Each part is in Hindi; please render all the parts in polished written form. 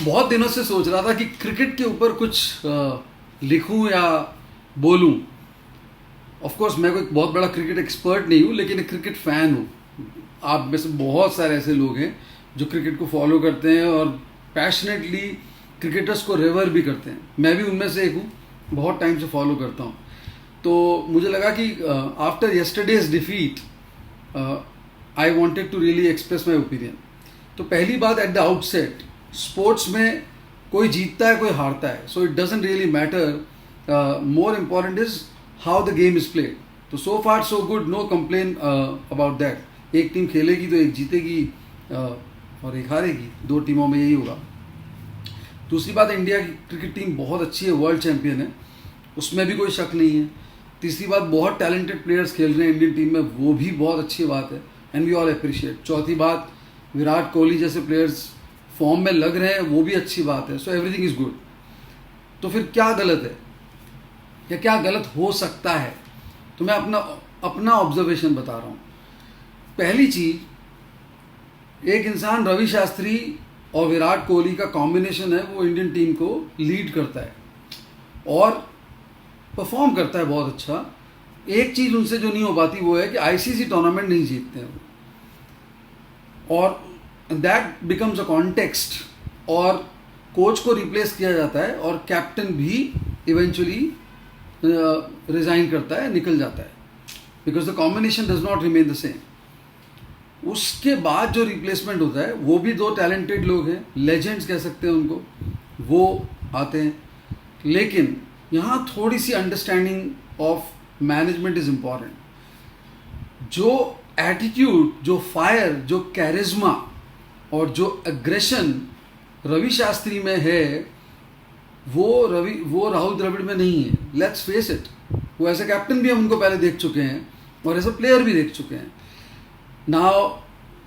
बहुत दिनों से सोच रहा था कि क्रिकेट के ऊपर कुछ लिखूं या बोलूं। ऑफ कोर्स मैं कोई बहुत बड़ा क्रिकेट एक्सपर्ट नहीं हूं, लेकिन एक क्रिकेट फ़ैन हूं। आप में से बहुत सारे ऐसे लोग हैं जो क्रिकेट को फॉलो करते हैं और पैशनेटली क्रिकेटर्स को रेवर भी करते हैं। मैं भी उनमें से एक हूँ, बहुत टाइम से फॉलो करता हूँ। तो मुझे लगा कि after yesterday's defeat I wanted to really express my opinion. तो पहली बात, एट द आउटसेट, स्पोर्ट्स में कोई जीतता है कोई हारता है, so it doesn't really matter. More important is how the game is played. तो so far so good, no complain about that. एक टीम खेलेगी तो एक जीतेगी और एक हारेगी, दो टीमों में यही होगा। दूसरी बात, इंडिया की क्रिकेट टीम बहुत अच्छी है, वर्ल्ड चैंपियन है, उसमें भी कोई शक नहीं है। तीसरी बात, बहुत टैलेंटेड प्लेयर्स खेल रहे हैं इंडियन टीम में, वो भी बहुत अच्छी बात है एंड वी ऑल अप्रिशिएट। चौथी बात, विराट कोहली जैसे प्लेयर्स फॉर्म में लग रहे हैं, वो भी अच्छी बात है। So everything is good. तो फिर क्या गलत है या क्या गलत हो सकता है? तो मैं अपना ऑब्जर्वेशन बता रहा हूँ। पहली चीज़, एक इंसान रवि शास्त्री और विराट कोहली का कॉम्बिनेशन है, वो इंडियन टीम को लीड करता है और परफॉर्म करता है बहुत अच्छा। एक चीज़ उनसे जो नहीं हो पाती वो है कि आईसीसी टूर्नामेंट नहीं जीतते हैं वो, और दैट बिकम्स अ कॉन्टेक्स्ट, और कोच को रिप्लेस किया जाता है और कैप्टन भी इवेंचुअली रिज़ाइन करता है, निकल जाता है, because the combination does not remain the same. उसके बाद जो रिप्लेसमेंट होता है वो भी दो टैलेंटेड लोग हैं, लेजेंड्स कह सकते हैं उनको, वो आते हैं। लेकिन यहाँ थोड़ी सी understanding of management is important. जो एटीट्यूड, जो फायर, जो कैरिज्मा और जो एग्रेशन रवि शास्त्री में है, वो राहुल द्रविड़ में नहीं है। Let's face it. वो एज ए कैप्टन भी हम उनको पहले देख चुके हैं और एज ए प्लेयर भी देख चुके हैं। Now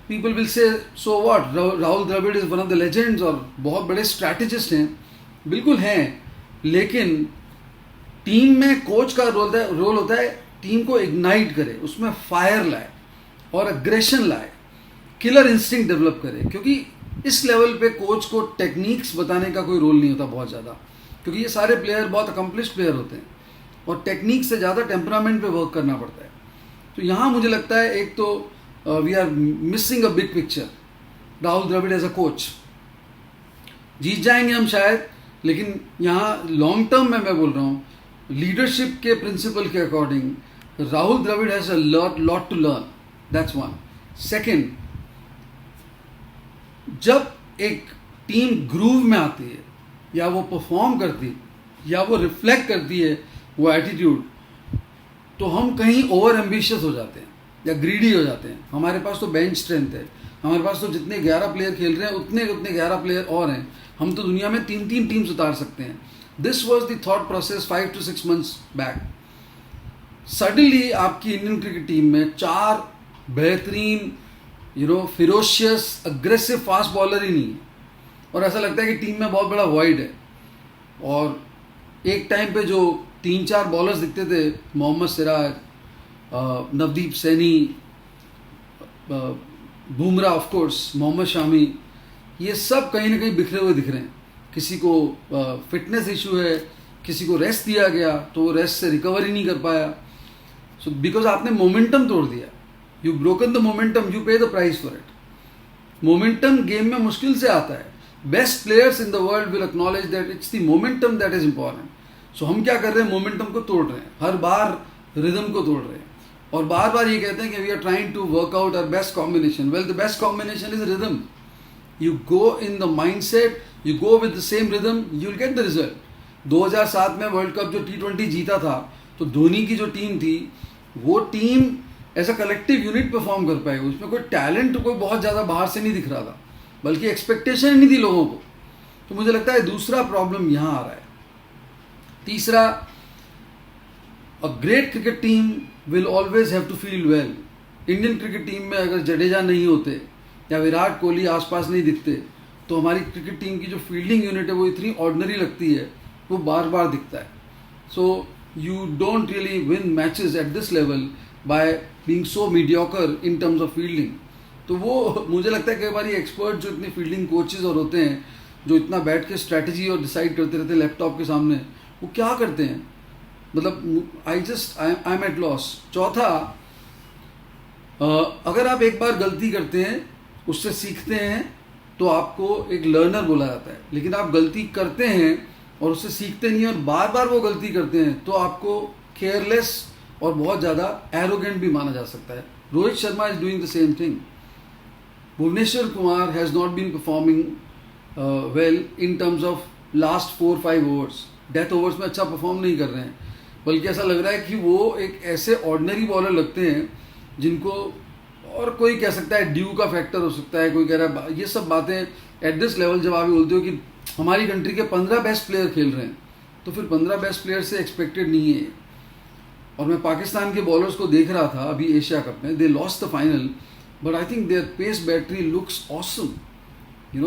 people will say so what, Rahul Dravid is one of the legends और बहुत बड़े स्ट्रैटेजिस्ट हैं, बिल्कुल हैं, लेकिन टीम में कोच का रोल होता है टीम को इग्नाइट करे, उसमें फायर लाए और एग्रेशन लाए, किलर इंस्टिंक्ट डेवलप करे। क्योंकि इस लेवल पे कोच को टेक्निक्स बताने का कोई रोल नहीं होता बहुत ज़्यादा, क्योंकि ये सारे प्लेयर बहुत अकम्पलिश्ड प्लेयर होते हैं और टेक्निक से ज़्यादा टेम्परामेंट पे वर्क करना पड़ता है। तो यहाँ मुझे लगता है एक तो we are missing a big picture. Rahul Dravid as a coach, जीत जाएंगे हम शायद, लेकिन यहाँ लॉन्ग टर्म में मैं बोल रहा हूँ, लीडरशिप के प्रिंसिपल के according Rahul Dravid has a lot to learn. That's one. Second, जब एक टीम ग्रूव में आती है या वो परफॉर्म करती है या वो रिफ्लेक्ट करती है वो एटीट्यूड, तो हम कहीं ओवर एम्बिशियस हो जाते हैं या ग्रीडी हो जाते हैं। हमारे पास तो बेंच स्ट्रेंथ है, हमारे पास तो जितने 11 प्लेयर खेल रहे हैं उतने 11 प्लेयर और हैं, हम तो दुनिया में 3 टीम्स उतार सकते हैं। This was the thought process 5 to 6 months back. Suddenly आपकी इंडियन क्रिकेट टीम में 4 बेहतरीन फिरोशियस अग्रेसिव फास्ट बॉलर ही नहीं है, और ऐसा लगता है कि टीम में बहुत बड़ा वॉइड है। और एक टाइम पे जो 3-4 बॉलर्स दिखते थे, मोहम्मद सिराज, नवदीप सैनी, बुमराह, ऑफ कोर्स मोहम्मद शामी, ये सब कहीं ना कहीं बिखरे हुए दिख रहे हैं। किसी को फिटनेस इशू है, किसी को रेस्ट दिया गया तो वो रेस्ट से रिकवर ही नहीं कर पाया। सो बिकॉज आपने मोमेंटम तोड़ दिया, you broken the momentum, you pay the price for it. Momentum game में मुश्किल से आता है। Best players in the world will acknowledge that it's the momentum that is important. So हम क्या कर रहे हैं, मोमेंटम को तोड़ रहे हैं, हर बार रिदम को तोड़ रहे हैं और बार बार ये कहते हैं कि we are trying to work out our best combination. Well, the best combination is rhythm. You go in the mindset, you go with the same rhythm, you'll get the result. 2007 में वर्ल्ड कप जो T20 जीता था, तो धोनी की जो टीम थी, वो team as a collective unit perform कर पाई। उसमें कोई टैलेंट कोई बहुत ज़्यादा बाहर से नहीं दिख रहा था, बल्कि एक्सपेक्टेशन नहीं थी लोगों को। तो मुझे लगता है दूसरा प्रॉब्लम यहाँ आ रहा है। तीसरा, a great cricket team will always have to feel well. Indian cricket team में अगर जडेजा नहीं होते या विराट कोहली आसपास नहीं दिखते, तो हमारी क्रिकेट टीम की जो फील्डिंग यूनिट है वो इतनी ऑर्डिनरी लगती है, वो बार बार दिखता है। So you don't really win matches at this level by being so mediocre in terms of fielding. तो वो मुझे लगता है कई बार एक्सपर्ट जो इतने फील्डिंग कोचेज और होते हैं, जो इतना बैठ के स्ट्रैटेजी और डिसाइड करते रहते हैं लैपटॉप के सामने, वो क्या करते हैं? मतलब आई एम एट लॉस। चौथा, अगर आप एक बार गलती करते हैं, उससे सीखते हैं, तो आपको एक लर्नर बोला जाता है। लेकिन आप गलती करते हैं और उससे सीखते नहीं और बार बार वो गलती करते हैं, तो आपको केयरलेस और बहुत ज़्यादा एरोगेंट भी माना जा सकता है। Rohit Sharma is doing the same thing. Bhuvneshwar Kumar has not been performing well in terms of last 4-5 overs. Death overs में अच्छा परफॉर्म नहीं कर रहे हैं, बल्कि ऐसा लग रहा है कि वो एक ऐसे ऑर्डिनरी बॉलर लगते हैं जिनको, और कोई कह सकता है ड्यू का फैक्टर हो सकता है, कोई कह रहा है ये सब बातें एट दिस लेवल। जब आप बोलते हो कि हमारी कंट्री के 15 बेस्ट प्लेयर खेल रहे हैं, तो फिर 15 बेस्ट प्लेयर से एक्सपेक्टेड नहीं है। और मैं पाकिस्तान के बॉलर्स को देख रहा था अभी एशिया कप में, they lost the final, but I think their pace battery looks awesome.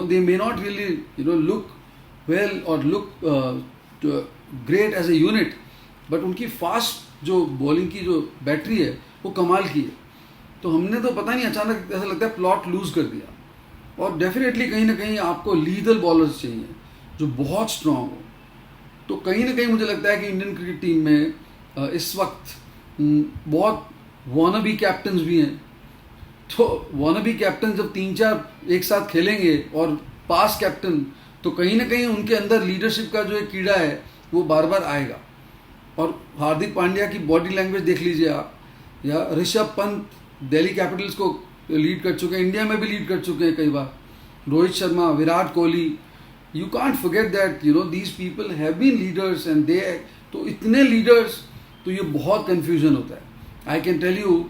They may not really look well और look great as a unit, but उनकी फास्ट जो बॉलिंग की जो बैटरी है वो कमाल की है। तो हमने तो पता नहीं अचानक ऐसा लगता है प्लॉट लूज़ कर दिया। और डेफिनेटली कहीं ना कहीं आपको लीदल बॉलर्स चाहिए जो बहुत स्ट्रांग हो। तो कहीं ना कहीं मुझे लगता है कि इंडियन क्रिकेट टीम में इस वक्त बहुत वानाबी कैप्टन भी हैं। तो वानाबी कैप्टन जब 3-4 एक साथ खेलेंगे और पास कैप्टन, तो कहीं ना कहीं उनके अंदर लीडरशिप का जो एक कीड़ा है वो बार बार आएगा। और हार्दिक पांड्या की बॉडी लैंग्वेज देख लीजिए आप, या ऋषभ पंत दिल्ली कैपिटल्स को लीड कर चुके हैं, इंडिया में भी लीड कर चुके हैं कई बार, Rohit Sharma, Virat Kohli, you can't forget that these people have been leaders and they. तो इतने लीडर्स, तो ये बहुत कन्फ्यूजन होता है। I can tell you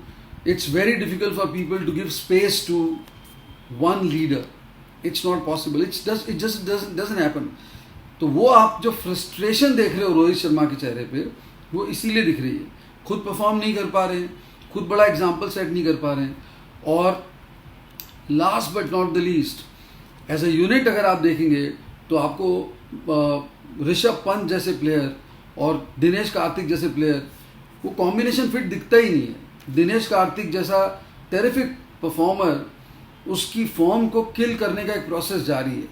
it's very difficult for people to give space to one leader. It's not possible, it just doesn't happen. तो वो आप जो फ्रस्ट्रेशन देख रहे हो रोहित शर्मा के चेहरे पे, वो इसीलिए दिख रही है। खुद परफॉर्म नहीं कर पा रहे हैं, खुद बड़ा एग्जाम्पल सेट नहीं कर पा रहे हैं। और last but not the least, as a unit अगर आप देखेंगे तो आपको ऋषभ पंत जैसे प्लेयर और दिनेश कार्तिक जैसे प्लेयर, वो कॉम्बिनेशन फिट दिखता ही नहीं है। दिनेश कार्तिक जैसा टेरिफिक परफॉर्मर, उसकी फॉर्म को किल करने का एक प्रोसेस जारी है।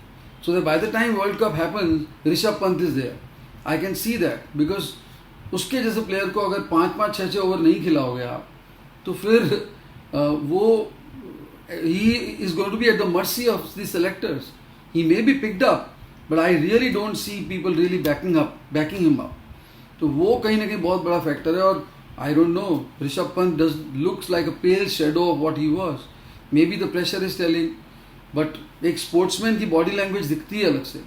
So that by the time world cup happens, Rishabh Pant is there. I can see that, because उसके जैसे प्लेयर को अगर 5-5, 6-6 ओवर नहीं खिलाओगे आप, तो फिर वो he is going to be at the mercy of the selectors. He may be picked up, but I really don't see people really backing him up. तो वो कहीं ना कहीं बहुत बड़ा फैक्टर है। और I don't know, Rishabh Pant looks like a pale shadow of what he was. Maybe the pressure is telling, but एक स्पोर्ट्समैन की बॉडी लैंग्वेज दिखती है अलग से।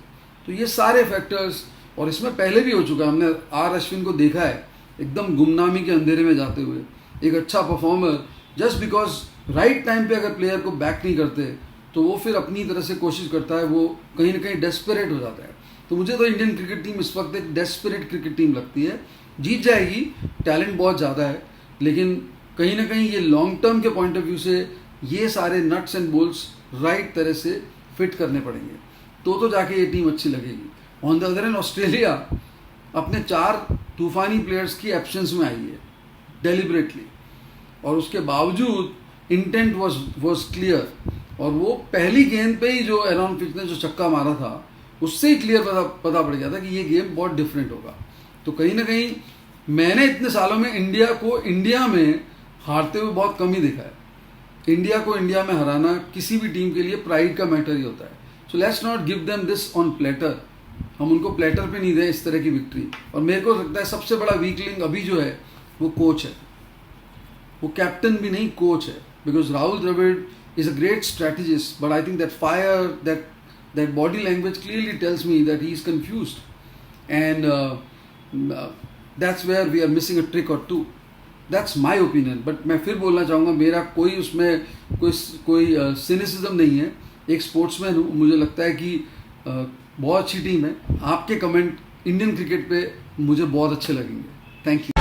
तो ये सारे फैक्टर्स, और इसमें पहले भी हो चुका है, हमने आर अश्विन को देखा है एकदम गुमनामी के अंधेरे में जाते हुए, एक अच्छा performer, just because right time पे अगर प्लेयर को बैक नहीं करते, तो वो फिर अपनी तरह से कोशिश करता है, वो कहीं ना कहीं डेस्परेट हो जाता है। तो मुझे तो इंडियन क्रिकेट टीम इस वक्त एक डेस्परेट क्रिकेट टीम लगती है। जीत जाएगी, टैलेंट बहुत ज़्यादा है, लेकिन कहीं ना कहीं ये लॉन्ग टर्म के पॉइंट ऑफ व्यू से ये सारे नट्स एंड बोल्ट्स राइट तरह से फिट करने पड़ेंगे, तो जाके ये टीम अच्छी लगेगी। On the other hand, Australia अपने 4 तूफानी प्लेयर्स की एब्सेंस में आई है डेलिबरेटली, और उसके बावजूद इंटेंट वॉज क्लियर। और वो पहली गेंद पे ही जो एरॉन फिंच ने जो छक्का मारा था, उससे ही क्लियर पता पड़ गया था कि ये गेम बहुत डिफरेंट होगा। तो कहीं ना कहीं मैंने इतने सालों में इंडिया को इंडिया में हारते हुए बहुत कम ही देखा है। इंडिया को इंडिया में हराना किसी भी टीम के लिए प्राइड का मैटर ही होता है। So let's not give them this on platter. हम उनको प्लेटर पे नहीं दें इस तरह की विक्ट्री। और मेरे को लगता है सबसे बड़ा वीक लिंक अभी जो है वो कोच है, वो कैप्टन भी नहीं, कोच है। Because Rahul Dravid is a great strategist, but I think that fire, that body language clearly tells me that he is confused, and that's where we are missing a trick or two. That's my opinion. But मैं फिर बोलना चाहूँगा, मेरा कोई उसमें कोई cynicism नहीं है। एक स्पोर्ट्समैन हूँ, मुझे लगता है कि बहुत अच्छी टीम है। आपके कमेंट इंडियन क्रिकेट पे मुझे बहुत अच्छे लगेंगे। Thank you.